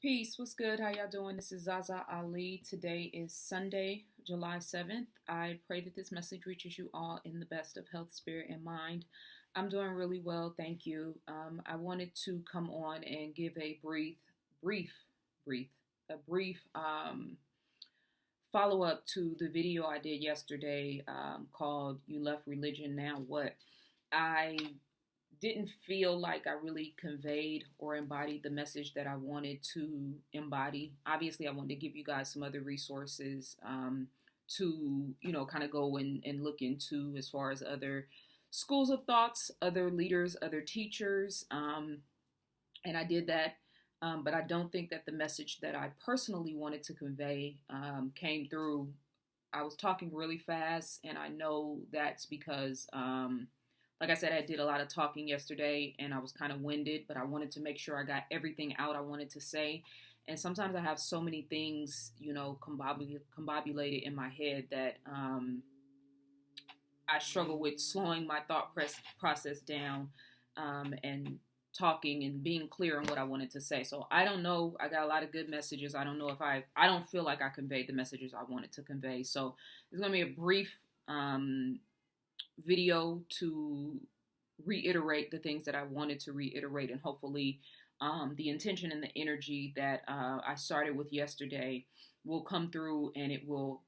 Peace, what's good? How y'all doing? This is ZaZa Ali. Today is Sunday, July 7th. I pray that this message reaches you all in the best of health, spirit, and mind. I'm doing really well, thank you. I wanted to come on and give a brief, follow up to the video I did yesterday called You Left Religion, Now What? I didn't feel like I really conveyed or embodied the message that I wanted to embody. Obviously, I wanted to give you guys some other resources to, kind of go and look into as far as other schools of thoughts, other leaders, other teachers. And I did that. But I don't think that the message that I personally wanted to convey came through. I was talking really fast, and I know that's because like I said, I did a lot of talking yesterday and I was kind of winded, but I wanted to make sure I got everything out I wanted to say. And sometimes I have so many things, combobulated in my head that I struggle with slowing my process down and talking and being clear on what I wanted to say. So I don't know. I got a lot of good messages. I don't know if I don't feel like I conveyed the messages I wanted to convey. So it's going to be a brief video to reiterate the things that I wanted to reiterate, and hopefully the intention and the energy that I started with yesterday will come through, and it will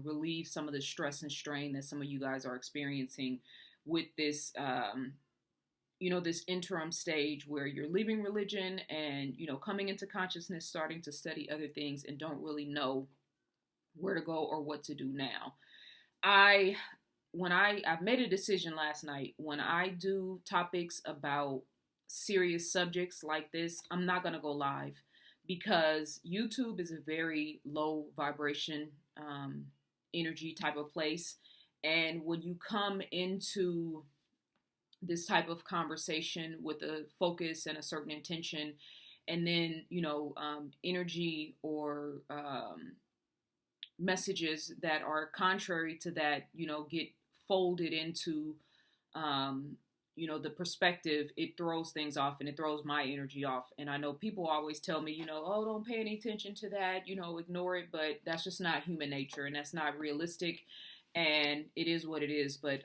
relieve some of the stress and strain that some of you guys are experiencing with this this interim stage where you're leaving religion and coming into consciousness, starting to study other things, and don't really know where to go or what to do now. I've made a decision last night. When I do topics about serious subjects like this, I'm not going to go live because YouTube is a very low vibration energy type of place. And when you come into this type of conversation with a focus and a certain intention, and then, energy or messages that are contrary to that, get folded into, the perspective, it throws things off, and it throws my energy off. And I know people always tell me, oh, don't pay any attention to that, ignore it. But that's just not human nature, and that's not realistic. And it is what it is. But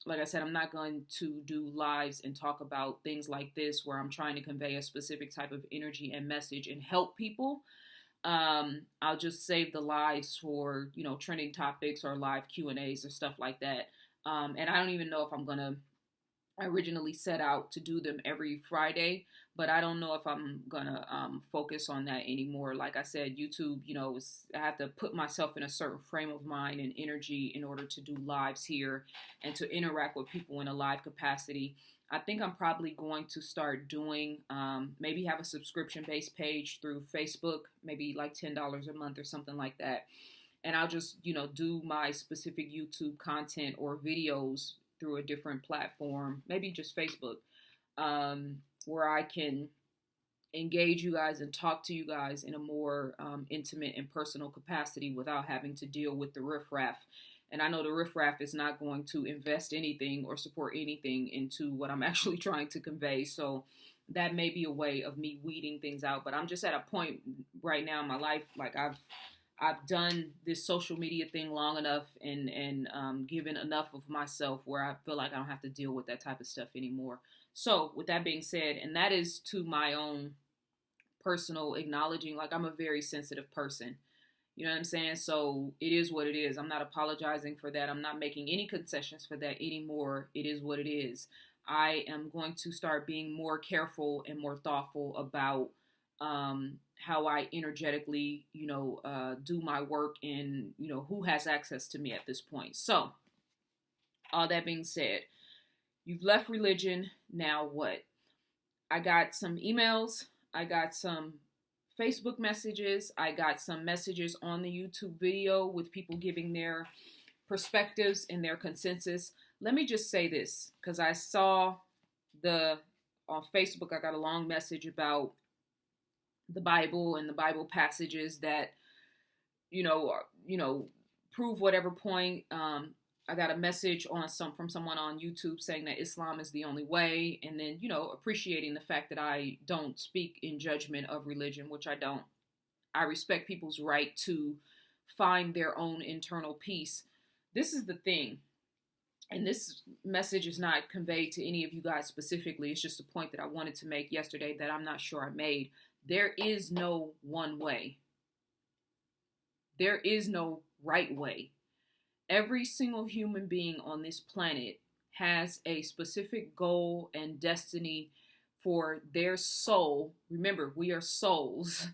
like I said, I'm not going to do lives and talk about things like this where I'm trying to convey a specific type of energy and message and help people. I'll just save the lives for, trending topics or live Q&As or stuff like that. And I don't even know if I'm going to, I originally set out to do them every Friday, but I don't know if I'm going to focus on that anymore. Like I said, YouTube, I have to put myself in a certain frame of mind and energy in order to do lives here and to interact with people in a live capacity. I think I'm probably going to start doing, maybe have a subscription-based page through Facebook, maybe like $10 a month or something like that. And I'll just, do my specific YouTube content or videos through a different platform, maybe just Facebook, where I can engage you guys and talk to you guys in a more intimate and personal capacity without having to deal with the riffraff. And I know the riffraff is not going to invest anything or support anything into what I'm actually trying to convey. So that may be a way of me weeding things out. But I'm just at a point right now in my life, like I've done this social media thing long enough and given enough of myself where I feel like I don't have to deal with that type of stuff anymore. So with that being said, and that is to my own personal acknowledging, like I'm a very sensitive person. You know what I'm saying? So it is what it is. I'm not apologizing for that. I'm not making any concessions for that anymore. It is what it is. I am going to start being more careful and more thoughtful about how I energetically, do my work and, who has access to me at this point. So all that being said, you've left religion. Now what? I got some emails. I got some Facebook messages. I got some messages on the YouTube video with people giving their perspectives and their consensus. Let me just say this, because I saw on Facebook, I got a long message about the Bible and the Bible passages that, prove whatever point. I got a message from someone on YouTube saying that Islam is the only way, and then appreciating the fact that I don't speak in judgment of religion, which I don't. I respect people's right to find their own internal peace. This is the thing, and this message is not conveyed to any of you guys specifically. It's just a point that I wanted to make yesterday that I'm not sure I made. There is no one way. There is no right way. Every single human being on this planet has a specific goal and destiny for their soul. Remember, we are souls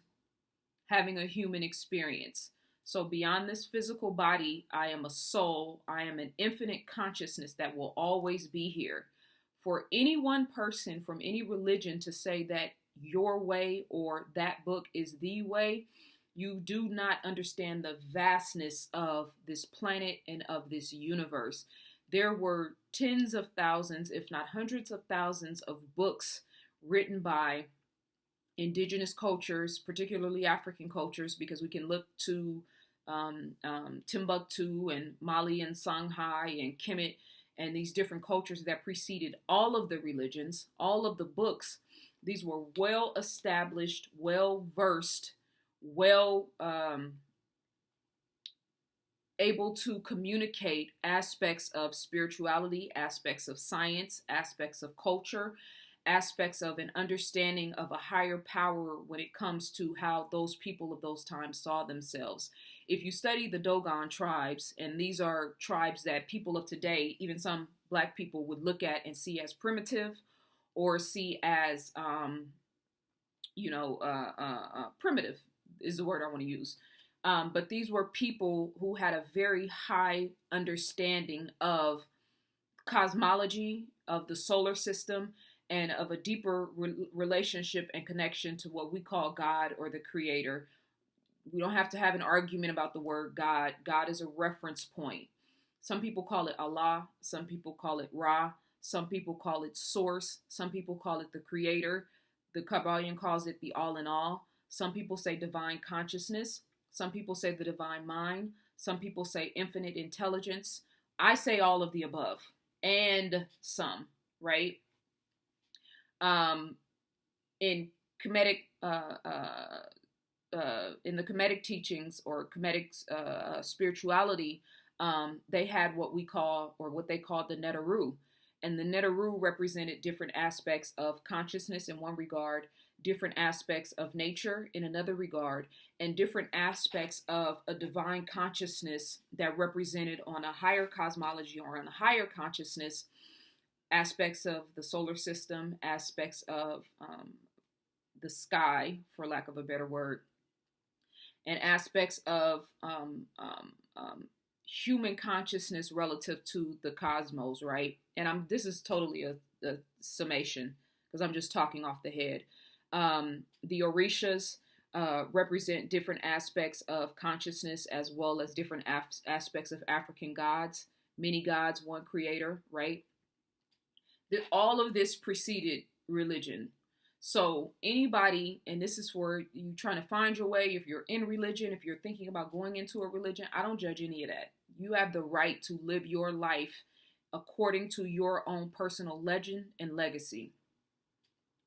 having a human experience. So beyond this physical body, I am a soul. I am an infinite consciousness that will always be here. For any one person from any religion to say that your way or that book is the way, you do not understand the vastness of this planet and of this universe. There were tens of thousands, if not hundreds of thousands, of books written by indigenous cultures, particularly African cultures, because we can look to Timbuktu and Mali and Songhai and Kemet and these different cultures that preceded all of the religions, all of the books. These were well established, well versed, well able to communicate aspects of spirituality, aspects of science, aspects of culture, aspects of an understanding of a higher power when it comes to how those people of those times saw themselves. If you study the Dogon tribes, and these are tribes that people of today, even some Black people, would look at and see as primitive or see as, primitive is the word I want to use. But these were people who had a very high understanding of cosmology, of the solar system, and of a deeper relationship and connection to what we call God or the Creator. We don't have to have an argument about the word God. God is a reference point. Some people call it Allah. Some people call it Ra. Some people call it Source. Some people call it the Creator. The Kabbalion calls it the All in All. Some people say divine consciousness. Some people say the divine mind. Some people say infinite intelligence. I say all of the above and some, right? In Kemetic, in the Kemetic teachings or Kemetic spirituality, they had what we call, or what they called, the Neteru. And the Neteru represented different aspects of consciousness in one regard, different aspects of nature in another regard, and different aspects of a divine consciousness that represented on a higher cosmology or on a higher consciousness, aspects of the solar system, aspects of the sky, for lack of a better word, and aspects of human consciousness relative to the cosmos, right? And this is totally a summation because I'm just talking off the head. The Orishas represent different aspects of consciousness as well as different aspects of African gods. Many gods, one creator, right? All of this preceded religion. So anybody, and this is for you trying to find your way, if you're in religion, if you're thinking about going into a religion, I don't judge any of that. You have the right to live your life according to your own personal legend and legacy.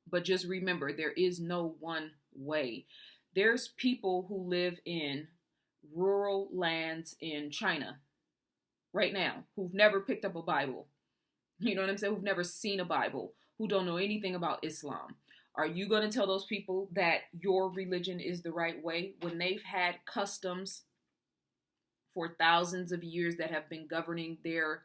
But just remember, there is no one way. There's people who live in rural lands in China right now who've never picked up a Bible. You know what I'm saying? Who've never seen a Bible, who don't know anything about Islam. Are you going to tell those people that your religion is the right way when they've had customs for thousands of years that have been governing their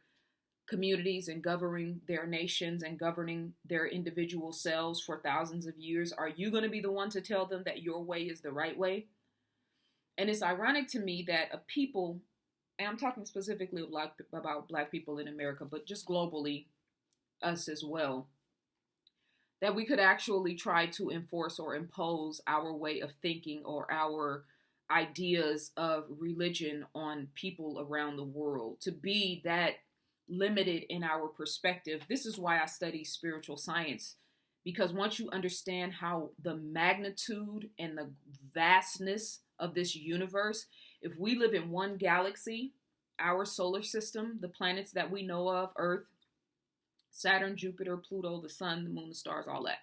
communities and governing their nations and governing their individual selves for thousands of years? Are you going to be the one to tell them that your way is the right way? And it's ironic to me that a people, and I'm talking specifically about Black people in America, but just globally, us as well, that we could actually try to enforce or impose our way of thinking or our ideas of religion on people around the world, to be that limited in our perspective. This is why I study spiritual science, because once you understand how the magnitude and the vastness of this universe, if we live in one galaxy our solar system, the planets that we know of, Earth, Saturn, Jupiter, Pluto, the sun, the moon, the stars, all that.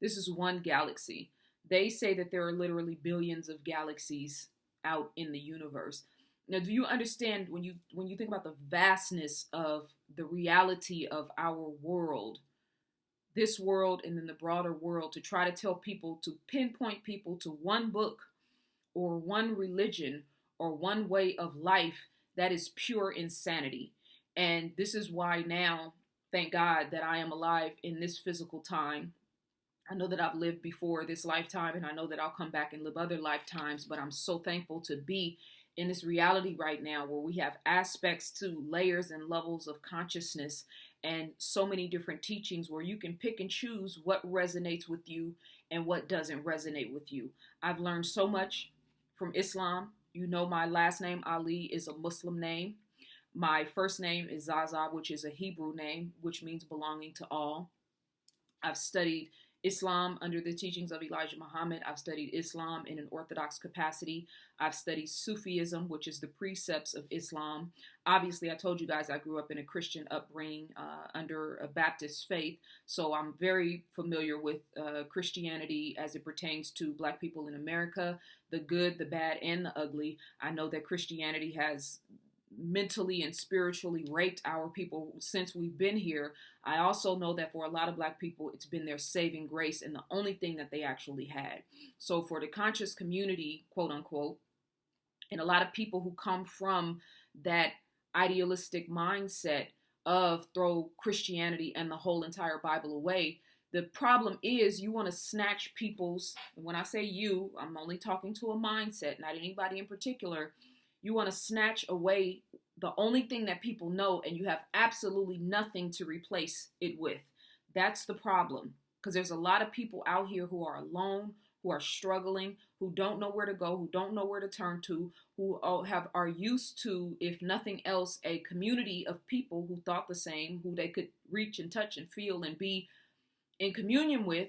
This is one galaxy. They say that there are literally billions of galaxies out in the universe. Now, do you understand when you think about the vastness of the reality of our world, this world and then the broader world, to try to tell people, to pinpoint people to one book or one religion or one way of life, that is pure insanity. And this is why now, thank God that I am alive in this physical time. I know that I've lived before this lifetime, and I know that I'll come back and live other lifetimes, but I'm so thankful to be in this reality right now where we have aspects to layers and levels of consciousness and so many different teachings where you can pick and choose what resonates with you and what doesn't resonate with you. I've learned so much from Islam. You know, my last name, Ali, is a Muslim name. My first name is ZaZa, which is a Hebrew name, which means belonging to all. I've studied Islam under the teachings of Elijah Muhammad. I've studied Islam in an Orthodox capacity. I've studied Sufism, which is the precepts of Islam. Obviously, I told you guys I grew up in a Christian upbringing under a Baptist faith, so I'm very familiar with Christianity as it pertains to Black people in America, the good, the bad, and the ugly. I know that Christianity has mentally and spiritually raped our people since we've been here. I also know that for a lot of Black people, it's been their saving grace and the only thing that they actually had. So for the conscious community, quote unquote, and a lot of people who come from that idealistic mindset of throw Christianity and the whole entire Bible away, the problem is you want to snatch people's, when I say you, I'm only talking to a mindset, not anybody in particular. You want to snatch away the only thing that people know, and you have absolutely nothing to replace it with. That's the problem. Because there's a lot of people out here who are alone, who are struggling, who don't know where to go, who don't know where to turn to, who are used to, if nothing else, a community of people who thought the same, who they could reach and touch and feel and be in communion with.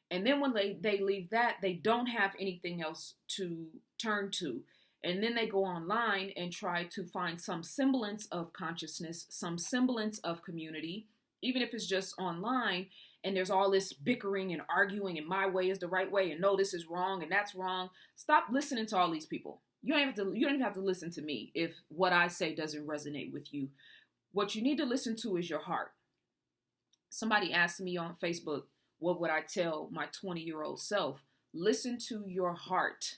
And then when they leave that, they don't have anything else to turn to. And then they go online and try to find some semblance of consciousness, some semblance of community, even if it's just online. And there's all this bickering and arguing, and my way is the right way, and no, this is wrong, and that's wrong. Stop listening to all these people. You don't even have to listen to me if what I say doesn't resonate with you. What you need to listen to is your heart. Somebody asked me on Facebook, what would I tell my 20-year-old self? Listen to your heart.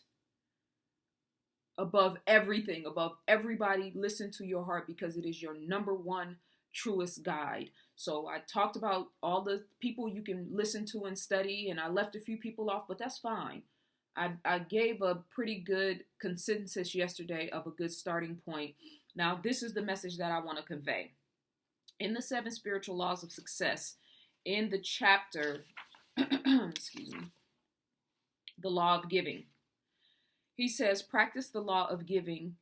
Above everything, above everybody, listen to your heart, because it is your number one truest guide. So I talked about all the people you can listen to and study, and I left a few people off, but that's fine. I gave a pretty good consensus yesterday of a good starting point. Now, this is the message that I want to convey. In the 7 spiritual laws of success, in the chapter, excuse me, the law of giving, he says, practicing the law of giving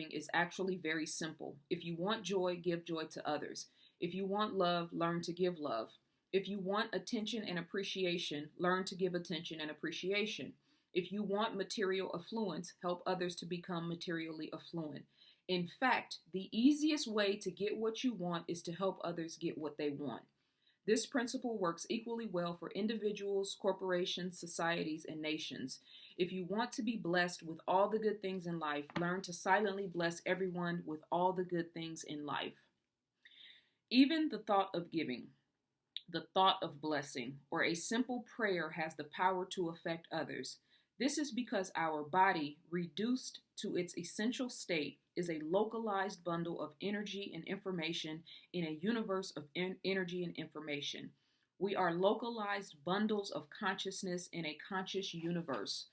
is actually very simple. If you want joy, give joy to others. If you want love, learn to give love. If you want attention and appreciation, learn to give attention and appreciation. If you want material affluence, help others to become materially affluent. In fact, the easiest way to get what you want is to help others get what they want. This principle works equally well for individuals, corporations, societies, and nations. If you want to be blessed with all the good things in life, learn to silently bless everyone with all the good things in life. Even the thought of giving, the thought of blessing, or a simple prayer has the power to affect others. This is because our body, reduced to its essential state, is a localized bundle of energy and information in a universe of energy and information. We are localized bundles of consciousness in a conscious universe.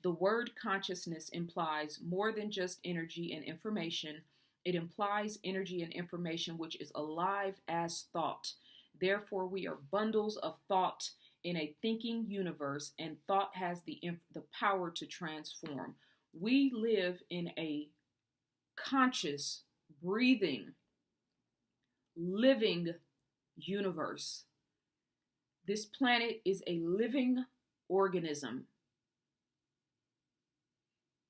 The word consciousness implies more than just energy and information. It implies energy and information which is alive as thought. Therefore, we are bundles of thought in a thinking universe, and thought has the power to transform. We live in a conscious, breathing, living universe. This planet is a living organism.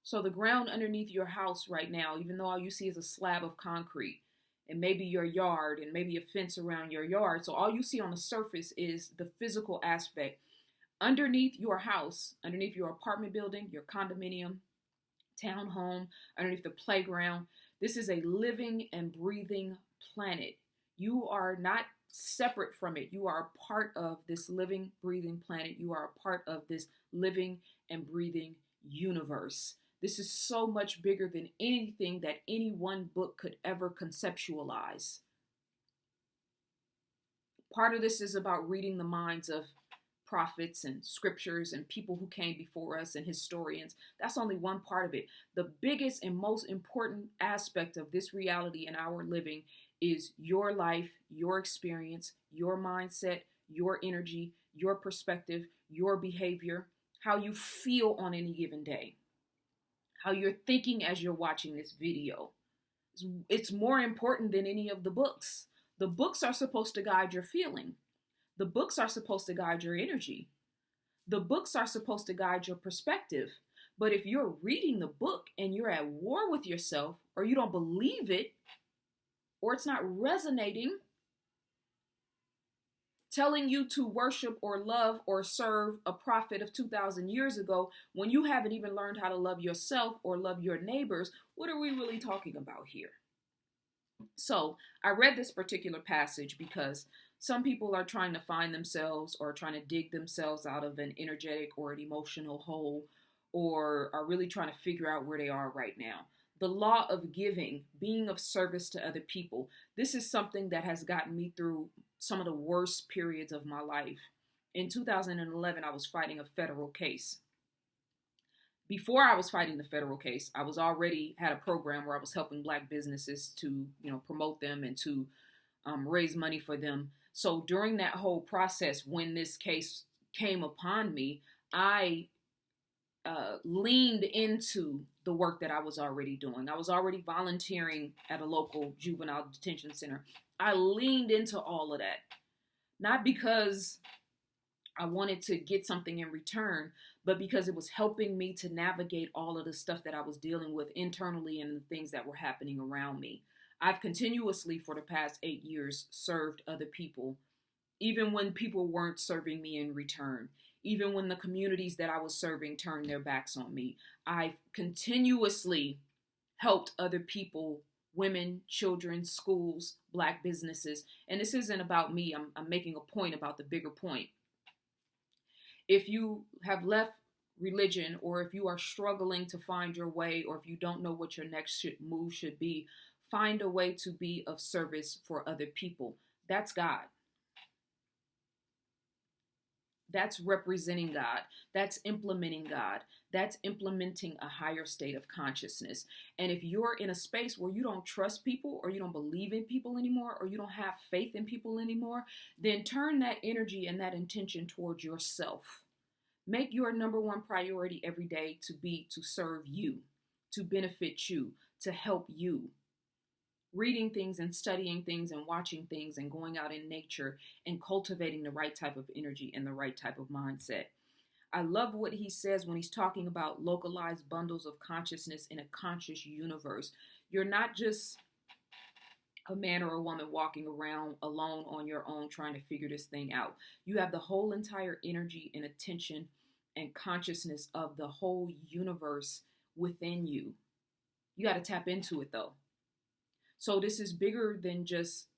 So the ground underneath your house right now, even though all you see is a slab of concrete and maybe your yard and maybe a fence around your yard, so all you see on the surface is the physical aspect. Underneath your house, underneath your apartment building, your condominium, townhome, underneath the playground, this is a living and breathing planet. You are not separate from it. You are a part of this living, breathing planet. You are a part of this living and breathing universe. This is so much bigger than anything that any one book could ever conceptualize. Part of this is about reading the minds of prophets and scriptures and people who came before us and historians. That's only one part of it. The biggest and most important aspect of this reality in our living is your life, your experience, your mindset, your energy, your perspective, your behavior, how you feel on any given day, how you're thinking as you're watching this video. It's more important than any of the books. The books are supposed to guide your feeling. The books are supposed to guide your energy. The books are supposed to guide your perspective. But if you're reading the book and you're at war with yourself, or you don't believe it, or it's not resonating, telling you to worship or love or serve a prophet of 2,000 years ago, when you haven't even learned how to love yourself or love your neighbors, what are we really talking about here? So I read this particular passage because some people are trying to find themselves or trying to dig themselves out of an energetic or an emotional hole, or are really trying to figure out where they are right now. The law of giving, being of service to other people. This is something that has gotten me through some of the worst periods of my life. In 2011, I was fighting a federal case. Before I was fighting the federal case, I was already had a program where I was helping Black businesses to, promote them and to raise money for them. So during that whole process, when this case came upon me, I leaned into the work that I was already doing. I was already volunteering at a local juvenile detention center. I leaned into all of that, not because I wanted to get something in return, but because it was helping me to navigate all of the stuff that I was dealing with internally and the things that were happening around me. I've continuously, for the past 8 years, served other people, even when people weren't serving me in return. Even when the communities that I was serving turned their backs on me, I've continuously helped other people, women, children, schools, Black businesses. And this isn't about me. I'm making a point about the bigger point. If you have left religion, or if you are struggling to find your way, or if you don't know what your next move should be, find a way to be of service for other people. That's God. That's representing God. That's implementing God. That's implementing a higher state of consciousness. And if you're in a space where you don't trust people, or you don't believe in people anymore, or you don't have faith in people anymore, then turn that energy and that intention towards yourself. Make your number one priority every day to be to serve you, to benefit you, to help you. Reading things and studying things and watching things and going out in nature and cultivating the right type of energy and the right type of mindset. I love what he says when he's talking about localized bundles of consciousness in a conscious universe. You're not just a man or a woman walking around alone on your own trying to figure this thing out. You have the whole entire energy and attention and consciousness of the whole universe within you. You got to tap into it though. So this is bigger than just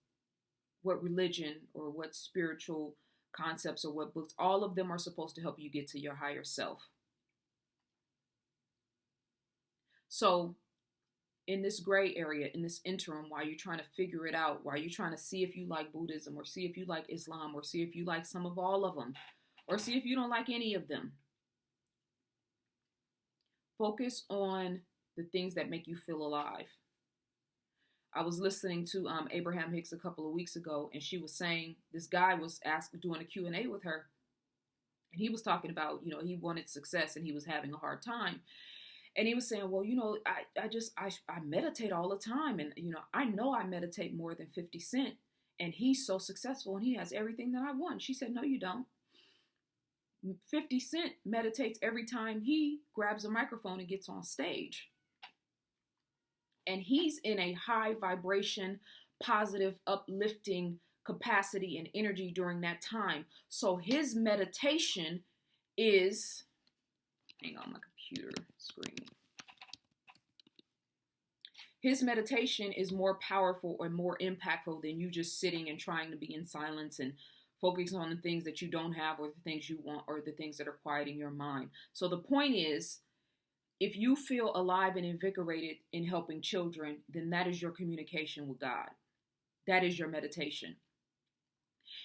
what religion or what spiritual concepts or what books. All of them are supposed to help you get to your higher self. So in this gray area, in this interim, while you're trying to figure it out, while you're trying to see if you like Buddhism, or see if you like Islam, or see if you like some of all of them, or see if you don't like any of them, focus on the things that make you feel alive. I was listening to Abraham Hicks a couple of weeks ago, and she was saying, this guy was doing a Q&A with her, and he was talking about, he wanted success and he was having a hard time. And he was saying, well, I meditate all the time. And, I know I meditate more than 50 Cent, and he's so successful and he has everything that I want. She said, no, you don't. 50 Cent meditates every time he grabs a microphone and gets on stage. And he's in a high vibration, positive, uplifting capacity and energy during that time. So his meditation is, hang on, my computer screen. His meditation is more powerful or more impactful than you just sitting and trying to be in silence and focusing on the things that you don't have or the things you want or the things that are quieting your mind. So the point is, if you feel alive and invigorated in helping children, then that is your communication with God. That is your meditation.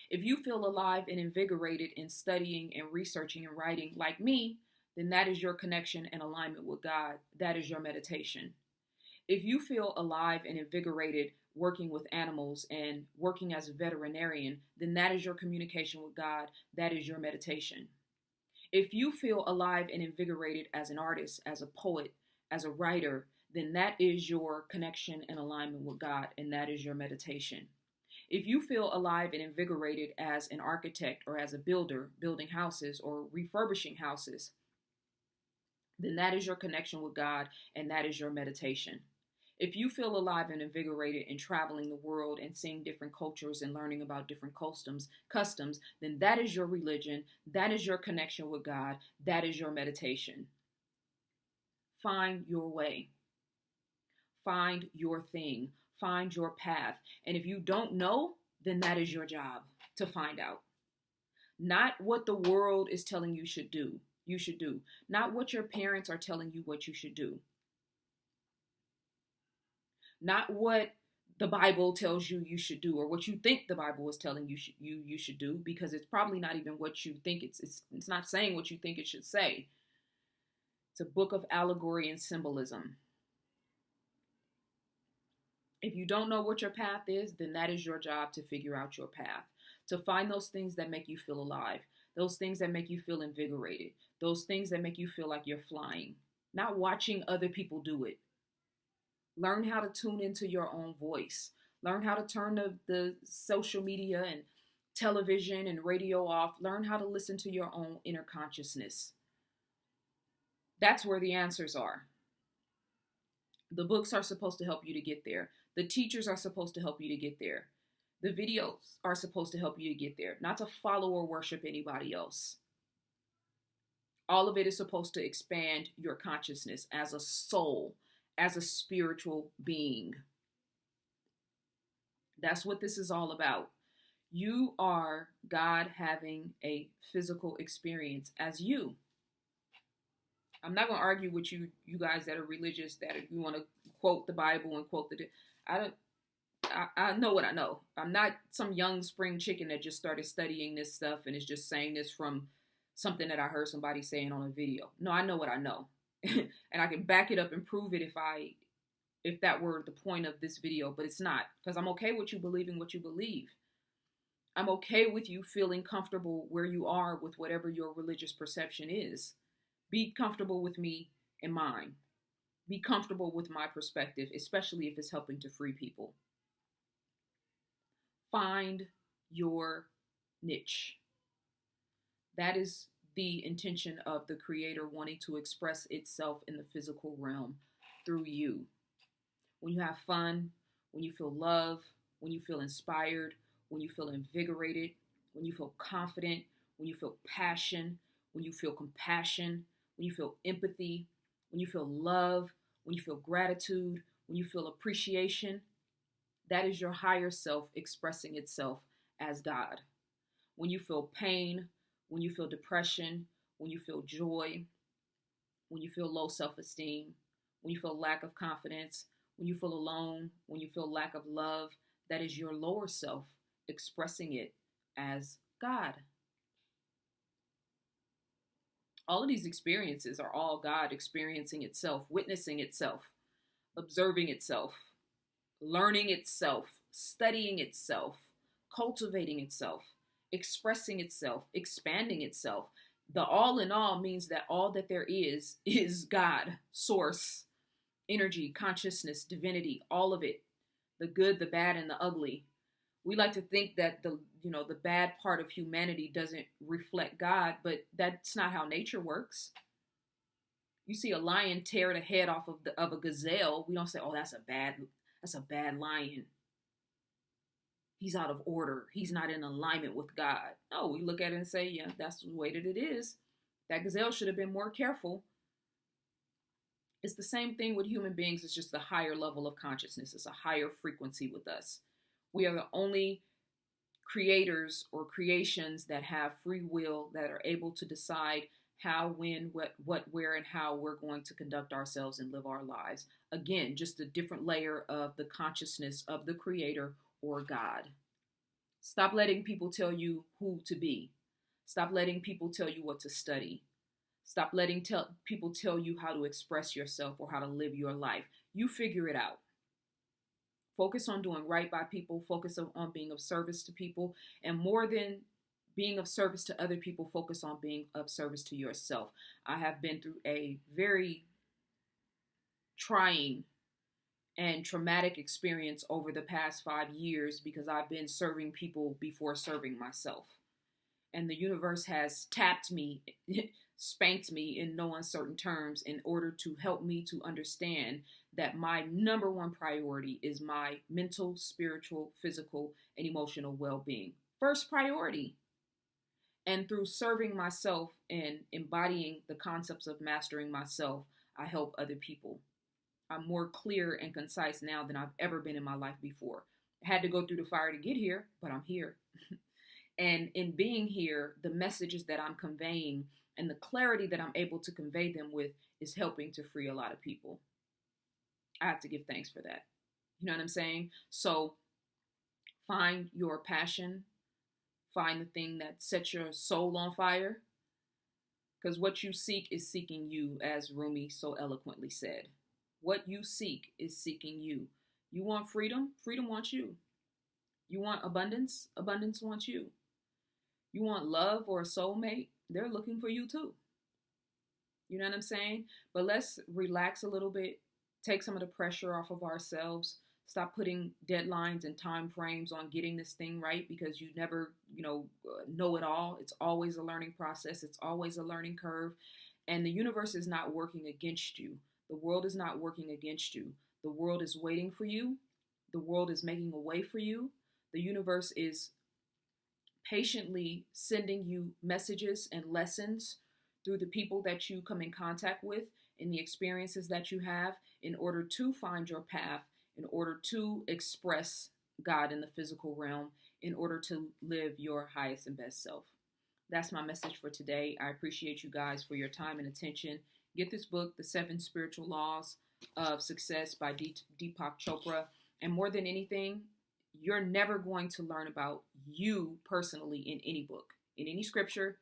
If you feel alive and invigorated in studying and researching and writing like me, then that is your connection and alignment with God. That is your meditation. If you feel alive and invigorated working with animals and working as a veterinarian, then that is your communication with God. That is your meditation. If you feel alive and invigorated as an artist, as a poet, as a writer, then that is your connection and alignment with God, and that is your meditation. If you feel alive and invigorated as an architect or as a builder, building houses or refurbishing houses, then that is your connection with God, and that is your meditation. If you feel alive and invigorated in traveling the world and seeing different cultures and learning about different customs, then that is your religion. That is your connection with God. That is your meditation. Find your way. Find your thing. Find your path. And if you don't know, then that is your job to find out. Not what the world is telling you should do. You should do. Not what your parents are telling you what you should do. Not what the Bible tells you you should do or what you think the Bible is telling you should do, because it's probably not even what you think it's not saying what you think it should say. It's a book of allegory and symbolism. If you don't know what your path is, then that is your job to figure out your path, to find those things that make you feel alive, those things that make you feel invigorated, those things that make you feel like you're flying, not watching other people do it. Learn how to tune into your own voice. Learn how to turn the social media and television and radio off. Learn how to listen to your own inner consciousness. That's where the answers are. The books are supposed to help you to get there. The teachers are supposed to help you to get there. The videos are supposed to help you to get there, not to follow or worship anybody else. All of it is supposed to expand your consciousness as a soul, as a spiritual being. That's what this is all about. You are God having a physical experience as you. I'm not going to argue with you guys that are religious, that if you want to quote the Bible and quote I know what I know. I'm not some young spring chicken that just started studying this stuff and is just saying this from something that I heard somebody saying on a video. No, I know what I know. And I can back it up and prove it if that were the point of this video, but it's not, because I'm okay with you believing what you believe. I'm okay with you feeling comfortable where you are with whatever your religious perception is. Be comfortable with me and mine. Be comfortable with my perspective, especially if it's helping to free people. Find your niche. That is the intention of the Creator wanting to express itself in the physical realm through you. When you have fun, when you feel love, when you feel inspired, when you feel invigorated, when you feel confident, when you feel passion, when you feel compassion, when you feel empathy, when you feel love, when you feel gratitude, when you feel appreciation, that is your higher self expressing itself as God. When you feel pain, when you feel depression, when you feel joy, when you feel low self-esteem, when you feel lack of confidence, when you feel alone, when you feel lack of love, that is your lower self expressing it as God. All of these experiences are all God experiencing itself, witnessing itself, observing itself, learning itself, studying itself, cultivating itself, expressing itself, expanding itself. The all in all means that all that there is God, source, energy, consciousness, divinity, all of it, the good, the bad, and the ugly, We like to think that the bad part of humanity doesn't reflect God, but that's not how nature works. You see a lion tear the head off of a gazelle, we don't say, "Oh, that's a bad lion. He's out of order. He's not in alignment with God." No, we look at it and say, "Yeah, that's the way that it is. That gazelle should have been more careful." It's the same thing with human beings. It's just a higher level of consciousness. It's a higher frequency with us. We are the only creators or creations that have free will, that are able to decide how, when, what, where, and how we're going to conduct ourselves and live our lives. Again, just a different layer of the consciousness of the creator or God. Stop letting people tell you who to be. Stop letting people tell you what to study. Stop letting people tell you how to express yourself or how to live your life. You figure it out. Focus on doing right by people. Focus on being of service to people. And more than being of service to other people, focus on being of service to yourself. I have been through a very trying and traumatic experience over the past 5 years because I've been serving people before serving myself. And the universe has tapped me, spanked me in no uncertain terms in order to help me to understand that my number one priority is my mental, spiritual, physical, and emotional well-being. First priority. And through serving myself and embodying the concepts of mastering myself, I help other people. I'm more clear and concise now than I've ever been in my life before. I had to go through the fire to get here, but I'm here. And in being here, the messages that I'm conveying and the clarity that I'm able to convey them with is helping to free a lot of people. I have to give thanks for that. You know what I'm saying? So find your passion. Find the thing that sets your soul on fire. Because what you seek is seeking you, as Rumi so eloquently said. What you seek is seeking you. You want freedom? Freedom wants you. You want abundance? Abundance wants you. You want love or a soulmate? They're looking for you too. You know what I'm saying? But let's relax a little bit. Take some of the pressure off of ourselves. Stop putting deadlines and time frames on getting this thing right because you never, know it all. It's always a learning process. It's always a learning curve. And the universe is not working against you. The world is not working against you. The world is waiting for you. The world is making a way for you. The universe is patiently sending you messages and lessons through the people that you come in contact with and the experiences that you have in order to find your path, in order to express God in the physical realm, in order to live your highest and best self. That's my message for today. I appreciate you guys for your time and attention. Get this book, The 7 Spiritual Laws of Success by Deepak Chopra. And more than anything, you're never going to learn about you personally in any book, in any scripture.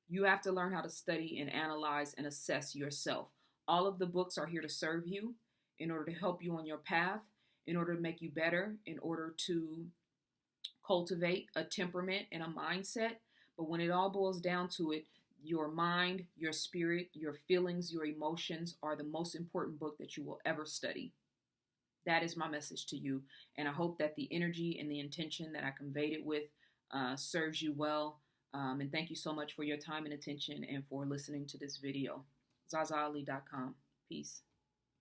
You have to learn how to study and analyze and assess yourself. All of the books are here to serve you in order to help you on your path, in order to make you better, in order to cultivate a temperament and a mindset. But when it all boils down to it, your mind, your spirit, your feelings, your emotions are the most important book that you will ever study. That is my message to you. And I hope that the energy and the intention that I conveyed it with serves you well. And thank you so much for your time and attention and for listening to this video. ZaZaAli.com. Peace.